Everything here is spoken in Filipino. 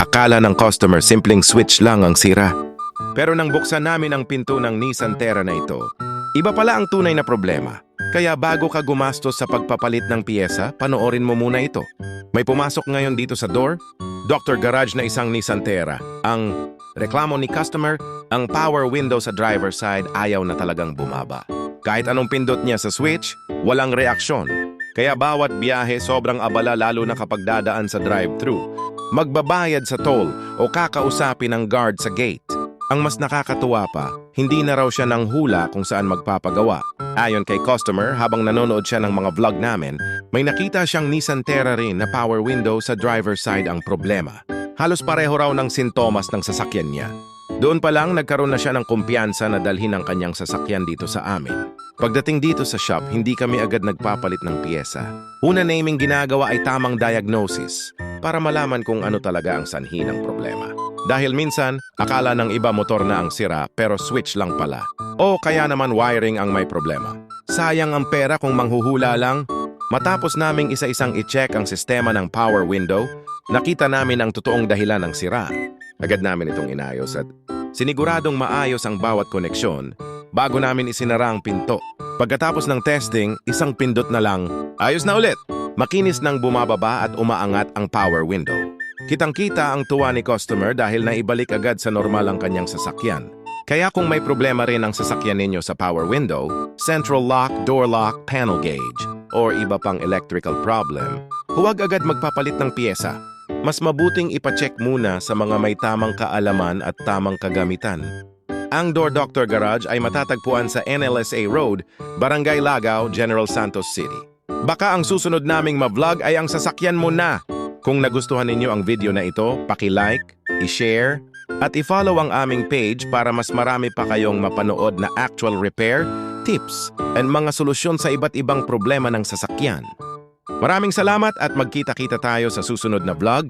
Akala ng customer simpleng switch lang ang sira. Pero nang buksan namin ang pinto ng Nissan Terra na ito, iba pala ang tunay na problema. Kaya bago ka gumastos sa pagpapalit ng piyesa, panoorin mo muna ito. May pumasok ngayon dito sa door, Dr. Garage na isang Nissan Terra. Ang reklamo ni customer, ang power window sa driver side ayaw na talagang bumaba. Kahit anong pindot niya sa switch, walang reaksyon. Kaya bawat biyahe sobrang abala lalo na kapag dadaan sa drive-thru. Magbabayad sa toll o kakausapin ng guard sa gate. Ang mas nakakatuwa pa, hindi na raw siya ng hula kung saan magpapagawa. Ayon kay customer, habang nanonood siya ng mga vlog namin, may nakita siyang Nissan Terra rin na power window sa driver's side ang problema. Halos pareho raw ng sintomas ng sasakyan niya. Doon pa lang nagkaroon na siya ng kumpiyansa na dalhin ang kanyang sasakyan dito sa amin. Pagdating dito sa shop, hindi kami agad nagpapalit ng piyesa. Una naming ginagawa ay tamang diagnosis para malaman kung ano talaga ang sanhi ng problema. Dahil minsan, akala ng iba motor na ang sira pero switch lang pala. O kaya naman wiring ang may problema. Sayang ang pera kung manghuhula lang. Matapos naming isa-isang i-check ang sistema ng power window, nakita namin ang totoong dahilan ng sira. Agad namin itong inayos at siniguradong maayos ang bawat koneksyon bago namin isinara ang pinto. Pagkatapos ng testing, isang pindot na lang, ayos na ulit. Makinis nang bumababa at umaangat ang power window. Kitang-kita ang tuwa ni customer dahil naibalik agad sa normal ang kanyang sasakyan. Kaya kung may problema rin ang sasakyan ninyo sa power window, central lock, door lock, panel gauge, or iba pang electrical problem, huwag agad magpapalit ng piyesa. Mas mabuting ipacheck muna sa mga may tamang kaalaman at tamang kagamitan. Ang Door Dr. Garage ay matatagpuan sa NLSA Road, Barangay Lagaw, General Santos City. Baka ang susunod naming ma-vlog ay ang sasakyan mo na. Kung nagustuhan ninyo ang video na ito, paki-like, i-share, at i-follow ang aming page para mas marami pa kayong mapanood na actual repair, tips, and mga solusyon sa iba't ibang problema ng sasakyan. Maraming salamat at magkita-kita tayo sa susunod na vlog.